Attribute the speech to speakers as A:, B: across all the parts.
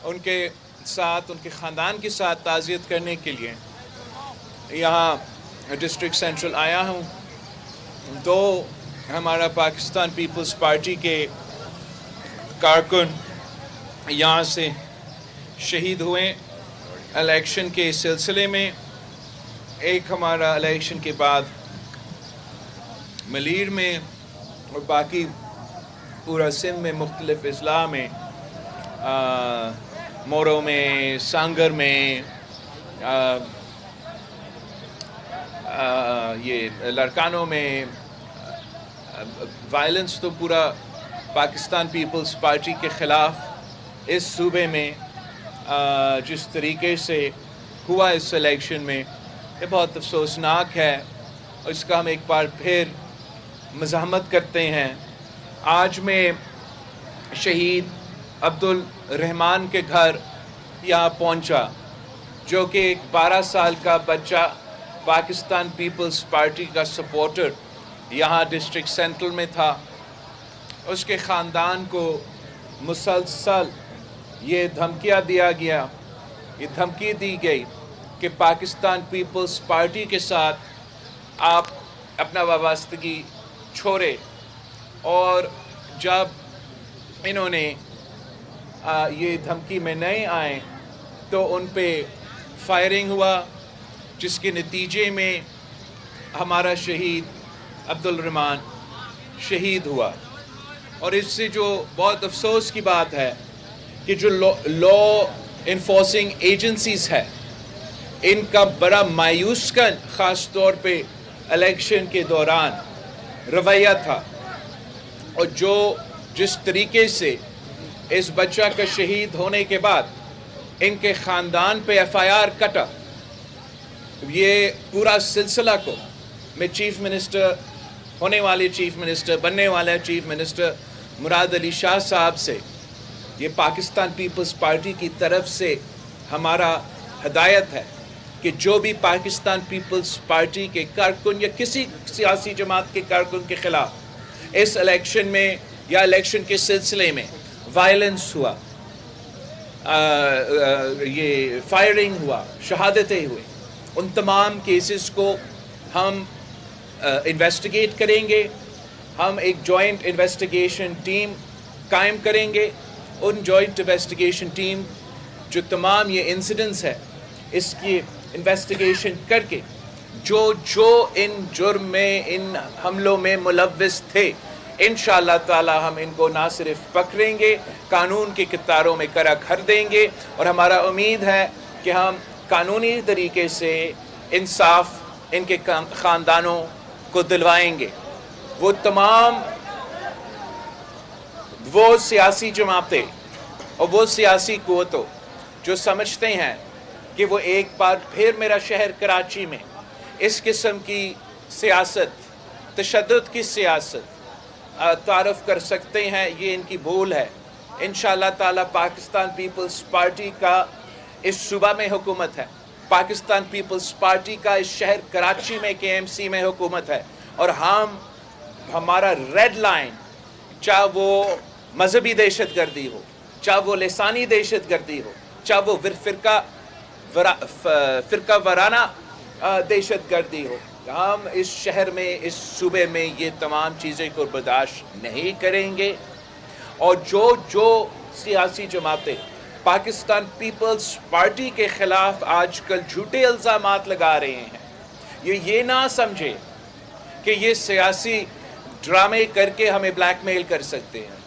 A: ان کے ساتھ ان کے خاندان کے ساتھ تعزیت کرنے کے لیے یہاں ڈسٹرکٹ سینٹرل آیا ہوں. دو ہمارا پاکستان پیپلز پارٹی کے کارکن یہاں سے شہید ہوئے الیکشن کے سلسلے میں. ایک ہمارا الیکشن کے بعد ملیر میں اور باقی پورا سندھ میں مختلف اضلاع میں مورو میں سانگر میں یہ لڑکانوں میں وائلنس تو پورا پاکستان پیپلز پارٹی کے خلاف اس صوبے میں جس طریقے سے ہوا اس الیکشن میں یہ بہت افسوسناک ہے اور اس کا ہم ایک بار پھر مزاحمت کرتے ہیں. آج میں شہید عبدالرحمان کے گھر یہاں پہنچا جو کہ ایک 12 سال کا بچہ پاکستان پیپلز پارٹی کا سپورٹر یہاں ڈسٹرکٹ سینٹرل میں تھا. اس کے خاندان کو مسلسل یہ دھمکیاں دیا گیا، یہ دھمکی دی گئی کہ پاکستان پیپلز پارٹی کے ساتھ آپ اپنا وابستگی چھوڑے. اور جب انہوں نے یہ دھمکی میں نہیں آئے تو ان پہ فائرنگ ہوا جس کے نتیجے میں ہمارا شہید عبدالرحمان شہید ہوا. اور اس سے جو بہت افسوس کی بات ہے کہ جو لا انفورسنگ ایجنسیز ہے ان کا بڑا مایوس کن خاص طور پہ الیکشن کے دوران رویہ تھا. اور جس طریقے سے اس بچہ کا شہید ہونے کے بعد ان کے خاندان پہ FIR کٹا، یہ پورا سلسلہ کو میں چیف منسٹر ہونے والے چیف منسٹر بننے والا چیف منسٹر مراد علی شاہ صاحب سے یہ پاکستان پیپلز پارٹی کی طرف سے ہمارا ہدایت ہے کہ جو بھی پاکستان پیپلز پارٹی کے کارکن یا کسی سیاسی جماعت کے کارکن کے خلاف اس الیکشن میں یا الیکشن کے سلسلے میں وائلنس ہوا، یہ فائرنگ ہوا، شہادتیں ہوئیں، ان تمام کیسز کو ہم انویسٹیگیٹ کریں گے. ہم ایک جوائنٹ انویسٹیگیشن ٹیم قائم کریں گے. ان جوائنٹ انویسٹیگیشن ٹیم جو تمام یہ انسیڈنٹس ہے اس کی انویسٹیگیشن کر کے جو ان جرم میں ان حملوں میں ملوث تھے انشاءاللہ تعالی ہم ان کو نہ صرف پکڑیں گے، قانون کی کتاروں میں کڑا کر دیں گے. اور ہمارا امید ہے کہ ہم قانونی طریقے سے انصاف ان کے خاندانوں کو دلوائیں گے. وہ تمام وہ سیاسی جماعتیں اور وہ سیاسی قوتوں جو سمجھتے ہیں کہ وہ ایک بار پھر میرا شہر کراچی میں اس قسم کی سیاست، تشدد کی سیاست تعارف کر سکتے ہیں، یہ ان کی بھول ہے. انشاءاللہ تعالی پاکستان پیپلز پارٹی کا اس صوبہ میں حکومت ہے، پاکستان پیپلز پارٹی کا اس شہر کراچی میں KMC میں حکومت ہے. اور ہمارا ریڈ لائن چاہے وہ مذہبی دہشت گردی ہو، چاہے وہ لسانی دہشت گردی ہو، چاہے وہ فرقہ وارانہ دہشت گردی ہو، ہم اس شہر میں اس صوبے میں یہ تمام چیزیں کو برداشت نہیں کریں گے. اور جو سیاسی جماعتیں پاکستان پیپلز پارٹی کے خلاف آج کل جھوٹے الزامات لگا رہے ہیں، یہ نہ سمجھے کہ یہ سیاسی ڈرامے کر کے ہمیں بلیک میل کر سکتے ہیں.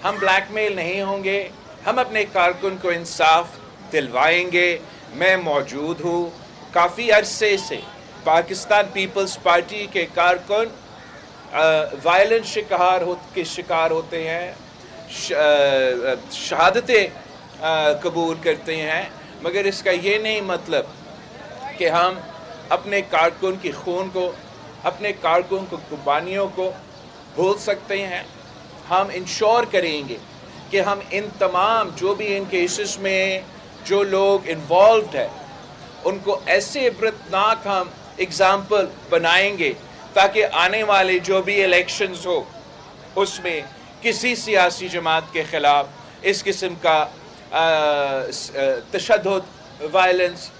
A: ہم بلیک میل نہیں ہوں گے، ہم اپنے کارکن کو انصاف دلوائیں گے. میں موجود ہوں، کافی عرصے سے پاکستان پیپلز پارٹی کے کارکن وائلنس کے شکار ہوتے ہیں، شہادتیں قبول کرتے ہیں، مگر اس کا یہ نہیں مطلب کہ ہم اپنے کارکن کی خون کو، اپنے کارکن کو قربانیوں کو بھول سکتے ہیں. ہم انشور کریں گے کہ ہم ان تمام جو بھی ان کیسز میں جو لوگ انوالوڈ ہیں ان کو ایسے عبرتناک ہم اگزامپل بنائیں گے تاکہ آنے والے جو بھی الیکشنز ہو اس میں کسی سیاسی جماعت کے خلاف اس قسم کا तशद्दुद, वायलेंस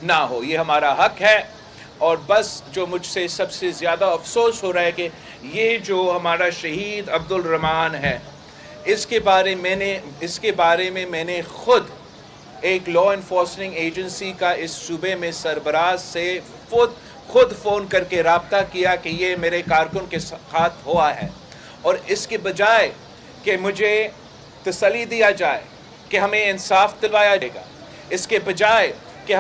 A: ना हो। ये हमारा हक है। और बस जो मुझसे सबसे ज़्यादा अफसोस हो रहा है कि ये जो हमारा शहीद अब्दुल रहमान है, इसके बारे में मैंने ख़ुद एक लॉ इन्फोर्समेंट एजेंसी का इस सूबे में सरबराह से खुद फ़ोन करके राब्ता किया कि ये मेरे कारकुन के साथ हुआ है, और इसके बजाय कि मुझे तसल्ली दिया जाए कि हमें इंसाफ दिलवाया जाएगा, इसके बजाय कि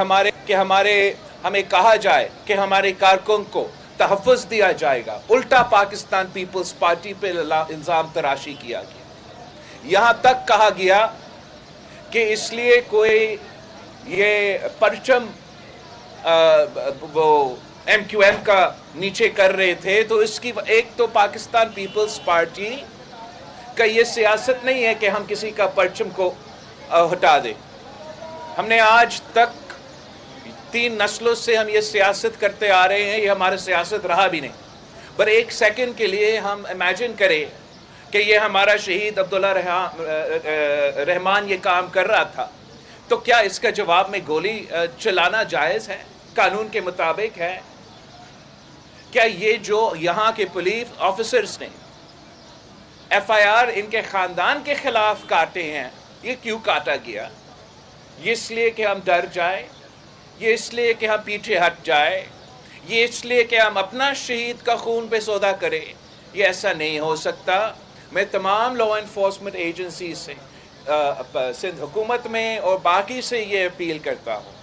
A: हमें कहा जाए कि हमारे कारकुन को तहफ़्फ़ुज़ दिया जाएगा, उल्टा पाकिस्तान पीपल्स पार्टी पे इल्ज़ाम तराशी किया गया। यहाँ तक कहा गया कि इसलिए कोई ये परचम वो MQM का नीचे कर रहे थे, तो इसकी एक तो पाकिस्तान पीपल्स पार्टी का ये सियासत नहीं है कि हम किसी का परचम को हटा दें। हमने आज तक 3 नस्लों से हम ये सियासत करते आ रहे हैं, ये हमारा सियासत रहा भी नहीं। पर एक सेकंड के लिए हम इमेजिन करें कि ये हमारा शहीद अब्दुल्ला रहमान ये काम कर रहा था, तो क्या इसका जवाब में गोली चलाना जायज़ है, कानून के मुताबिक है? क्या ये जो यहाँ के पुलिस ऑफिसर्स ने FIR इनके ख़ानदान के ख़िलाफ़ काटे हैं, ये क्यों काटा गया? ये इसलिए कि हम डर जाए, ये इसलिए कि हम पीछे हट जाए, ये इसलिए कि हम अपना शहीद का खून पे सौदा करें? ये ऐसा नहीं हो सकता। मैं तमाम लॉ इन्फोर्समेंट एजेंसी से सिंध हुकूमत में और बाकी से ये अपील करता हूँ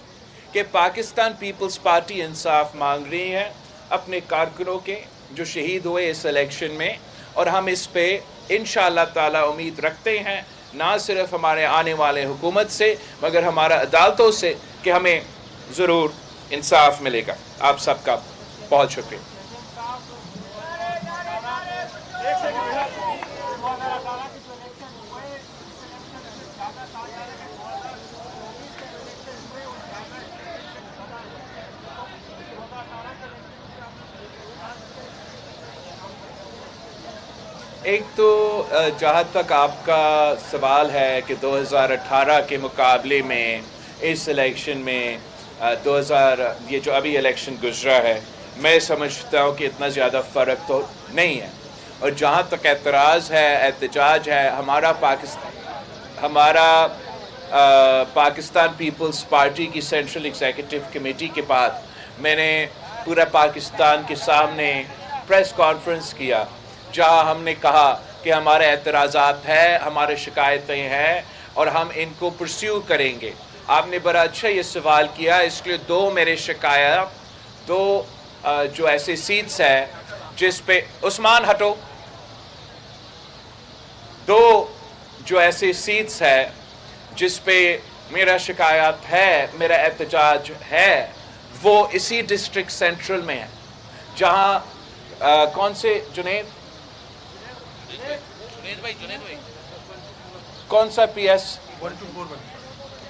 A: कि पाकिस्तान पीपल्स पार्टी इंसाफ मांग रही है अपने कारकुनों के जो शहीद हुए इस इलेक्शन में, और हम इस पे इंशाअल्लाह ताला उम्मीद रखते हैं, ना सिर्फ हमारे आने वाले हुकूमत से मगर हमारा अदालतों से, कि हमें ज़रूर इंसाफ मिलेगा। आप सबका बहुत शुक्रिया। एक तो जहाँ तक आपका सवाल है कि 2018 के मुकाबले में इस इलेक्शन में 2000 ये जो अभी इलेक्शन गुजरा है, मैं समझता हूँ कि इतना ज़्यादा फ़र्क तो नहीं है। और जहाँ तक एतराज़ है, एहतजाज है, हमारा पाकिस्तान पीपल्स पार्टी की सेंट्रल एग्जीक्यूटिव कमेटी के बाद मैंने पूरा पाकिस्तान के सामने प्रेस कॉन्फ्रेंस किया, जहाँ हमने कहा कि हमारे एतराज़ात हैं, हमारे शिकायतें हैं और हम इनको परस्यू करेंगे। आपने बड़ा अच्छा ये सवाल किया, इसलिए 2 मेरे शिकायत, 2 जो ऐसे सीट्स है जिस पे उस्मान हटो, 2 जो ऐसे सीट्स है जिस पे मेरा शिकायत है, मेरा एहतजाज है, वो इसी डिस्ट्रिक्ट सेंट्रल में है, जहाँ कौन से जुनैद कौन सा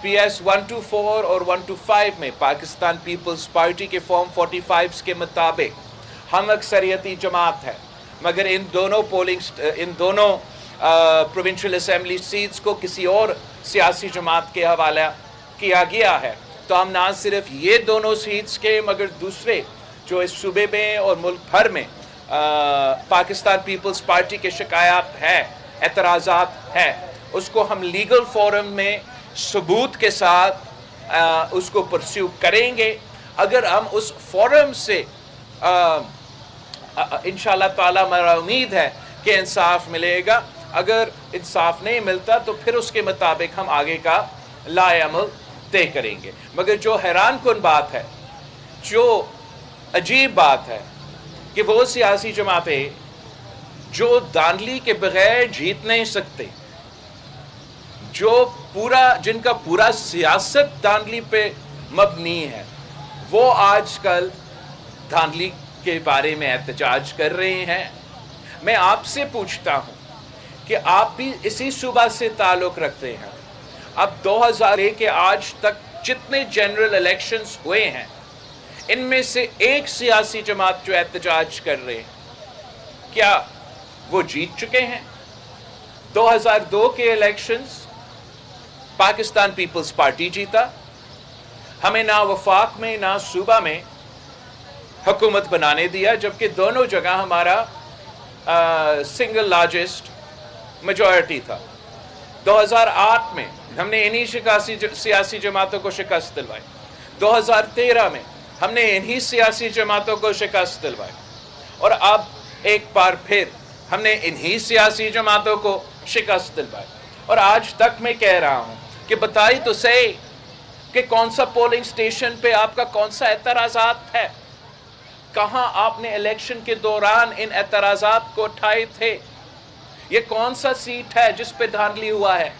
A: PS 124 और 125 में पाकिस्तान पीपल्स पार्टी के फॉर्म 45 के मुताबिक हम अक्सरियती जमात है, मगर इन दोनों प्रोविंशियल असेंबली सीट्स को किसी और सियासी जमात के हवाला किया गया है। तो हम ना सिर्फ ये दोनों सीट्स के मगर दूसरे जो इस सूबे में और मुल्क भर में पाकिस्तान पीपल्स पार्टी के शिकायत है, एतराज़ात है, उसको हम लीगल फोरम में सबूत के साथ उसको परस्यू करेंगे। अगर हम उस फोरम से इंशाअल्लाह ताला मेरा उम्मीद है कि इंसाफ मिलेगा। अगर इंसाफ नहीं मिलता तो फिर उसके मुताबिक हम आगे का लाएअमल तय करेंगे। मगर जो हैरान कुन बात है, जो अजीब बात है कि वो सियासी जमातें जो धांधली के बगैर जीत नहीं सकते, जिनका पूरा सियासत धांधली पे मबनी है, वो आजकल धांधली के बारे में एहतजाज कर रहे हैं। मैं आपसे पूछता हूँ कि आप भी इसी सूबा से ताल्लुक़ रखते हैं। अब 2001 के आज तक जितने जनरल इलेक्शंस हुए हैं, इनमें से एक सियासी जमात जो एहतजाज कर रहे हैं, क्या वो जीत चुके हैं? 2002 के इलेक्शंस पाकिस्तान पीपल्स पार्टी जीता, हमें ना वफाक में ना सूबा में हुकूमत बनाने दिया, जबकि दोनों जगह हमारा सिंगल लार्जेस्ट मेजॉरिटी था। 2008 में हमने इन्हीं सियासी जमातों को शिकस्त दिलवाई, 2013 में हमने इन्हीं सियासी जमातों को शिकस्त दिलवाई, और अब एक बार फिर हमने इन्हीं सियासी जमातों को शिकस्त दिलवाई। और आज तक मैं कह रहा हूं कि बताई तो सही कि कौन सा पोलिंग स्टेशन पे आपका कौन सा एतराज़ात है, कहां आपने इलेक्शन के दौरान इन एतराज़ात को उठाए थे, ये कौन सा सीट है जिस पे धांधली हुआ है?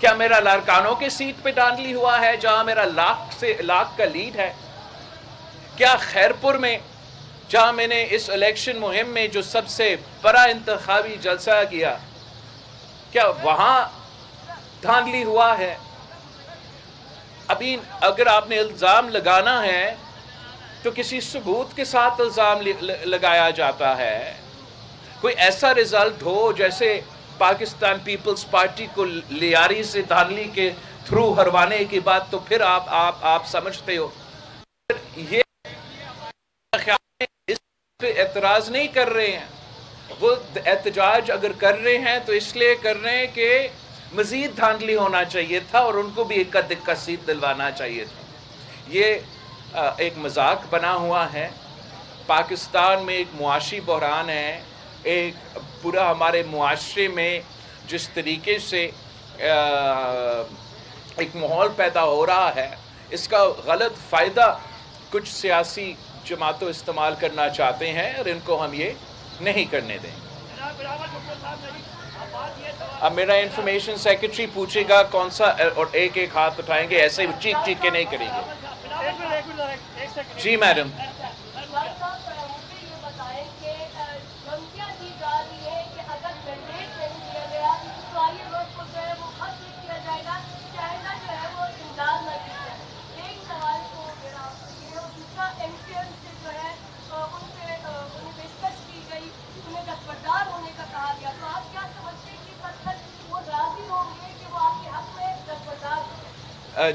A: क्या मेरा लारकानों के सीट पे धांधली हुआ है जहां मेरा लाख का लीड है? क्या खैरपुर में जहां मैंने इस इलेक्शन मुहिम में जो सबसे बड़ा इंतखाबी जलसा किया, क्या वहां धांधली हुआ है? अभी अगर आपने इल्ज़ाम लगाना है तो किसी सबूत के साथ इल्ज़ाम लगाया जाता है। कोई ऐसा रिजल्ट हो जैसे पाकिस्तान पीपल्स पार्टी को लियारी से धांधली के थ्रू हरवाने की बात, तो फिर आप समझते हो। ये इस पे एतराज़ नहीं कर रहे हैं, वो एहतजाज अगर कर रहे हैं तो इसलिए कर रहे हैं कि मज़ीद धांधली होना चाहिए था और उनको भी एक दिक्का सीट दिलवाना चाहिए था। ये एक मजाक बना हुआ है। पाकिस्तान में एक मुआशी बहरान है, एक पूरा हमारे मुआशरे में जिस तरीके से एक माहौल पैदा हो रहा है, इसका गलत फ़ायदा कुछ सियासी जमातों इस्तेमाल करना चाहते हैं और इनको हम ये नहीं करने देंगे। अब मेरा इंफॉर्मेशन सेक्रेटरी पूछेगा कौन सा, और एक एक हाथ उठाएंगे, ऐसे चीख चीख के नहीं करेंगे। जी मैडम।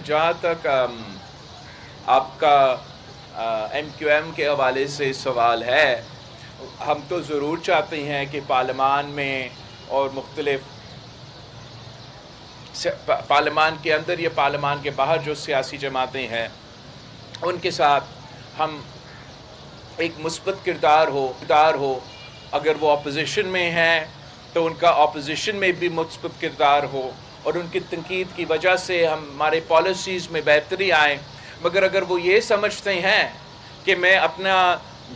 A: जहाँ तक आपका MQM के हवाले से सवाल है, हम तो ज़रूर चाहते हैं कि पार्लियामान में और मुख्तलिफ पार्लियामान के अंदर या पार्लियामान के बाहर जो सियासी जमातें हैं उनके साथ हम एक मुस्बत किरदार हो। अगर वो अपोजिशन में हैं तो उनका अपोजिशन में भी मुस्बत किरदार हो और उनकी तनकीद की वजह से हमारे पॉलिसीज़ में बेहतरी आए। मगर अगर वो ये समझते हैं कि मैं अपना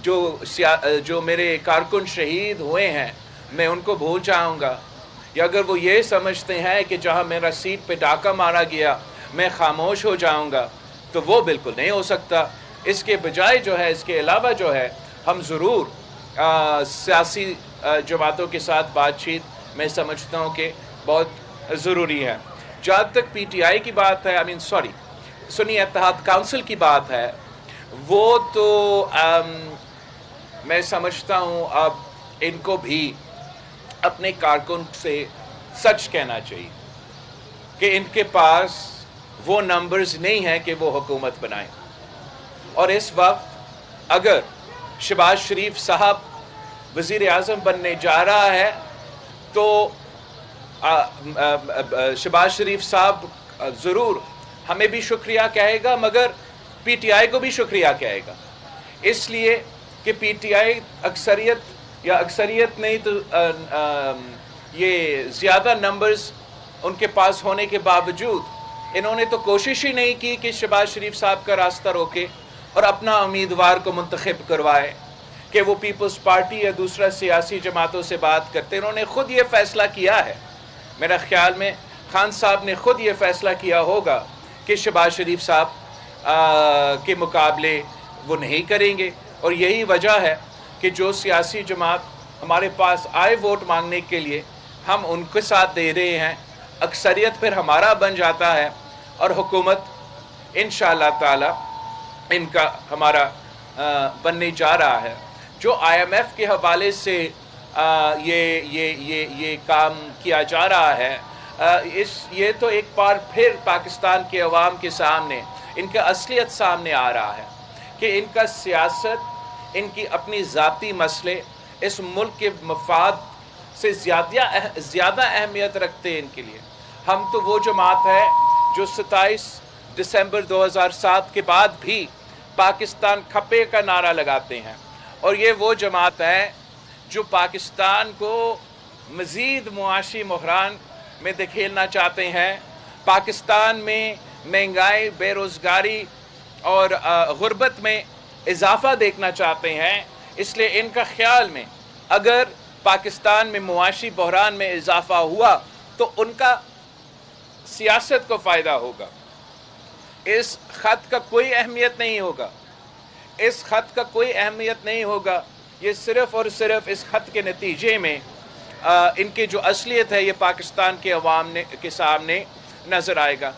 A: जो मेरे कारकुन शहीद हुए हैं मैं उनको भूल जाऊंगा, या अगर वो ये समझते हैं कि जहां मेरा सीट पे डाका मारा गया मैं खामोश हो जाऊंगा, तो वो बिल्कुल नहीं हो सकता। इसके बजाय जो है, इसके अलावा जो है, हम ज़रूर सियासी जमातों के साथ बातचीत मैं समझता हूँ कि बहुत ज़रूरी है। जहाँ तक PTI की बात है, सुन्नी इत्तेहाद काउंसिल की बात है, वो तो मैं समझता हूँ अब इनको भी अपने कारकुन से सच कहना चाहिए कि इनके पास वो नंबर्स नहीं हैं कि वो हुकूमत बनाएं। और इस वक्त अगर शहबाज शरीफ साहब वज़ीर आज़म बनने जा रहा है तो शहबाज शरीफ साहब ज़रूर हमें भी शुक्रिया कहेगा, मगर PTI को भी शुक्रिया कहेगा, इसलिए कि PTI अक्सरियत नहीं तो ये ज़्यादा नंबर्स उनके पास होने के बावजूद इन्होंने तो कोशिश ही नहीं की कि शहबाज शरीफ साहब का रास्ता रोके और अपना उम्मीदवार को मुंतखब करवाए कि वो पीपल्स पार्टी या दूसरा सियासी जमातों से बात करते। इन्होंने ख़ुद ये फ़ैसला किया है, मेरा ख्याल में खान साहब ने ख़ुद ये फ़ैसला किया होगा कि शहबाज शरीफ साहब के मुकाबले वो नहीं करेंगे। और यही वजह है कि जो सियासी जमात हमारे पास आए वोट मांगने के लिए, हम उनके साथ दे रहे हैं, अक्सरियत फिर हमारा बन जाता है और हुकूमत इंशाअल्लाह ताला इनका हमारा बनने जा रहा है। जो IMF के हवाले से ये काम किया जा रहा है, یہ تو ایک بار پھر پاکستان کے عوام کے سامنے ان کا اصلیت سامنے آ رہا ہے کہ ان کا سیاست، ان کی اپنی ذاتی مسئلے اس ملک کے مفاد سے زیادہ اہمیت رکھتے ہیں ان کے لیے۔ ہم تو وہ جماعت ہے جو 27 دسمبر 2007 کے بعد بھی پاکستان کھپے کا نعرہ لگاتے ہیں، اور یہ وہ جماعت ہے جو پاکستان کو مزید معاشی بحران میں دھکیلنا چاہتے ہیں، پاکستان میں مہنگائی، بے روزگاری اور غربت میں اضافہ دیکھنا چاہتے ہیں۔ اس لیے ان کا خیال میں اگر پاکستان میں معاشی بحران میں اضافہ ہوا تو ان کا سیاست کو فائدہ ہوگا۔ اس خط کا کوئی اہمیت نہیں ہوگا، اس خط کا کوئی اہمیت نہیں ہوگا، یہ صرف اور صرف اس خط کے نتیجے میں ان کی جو اصلیت ہے یہ پاکستان کے عوام کے سامنے نظر آئے گا۔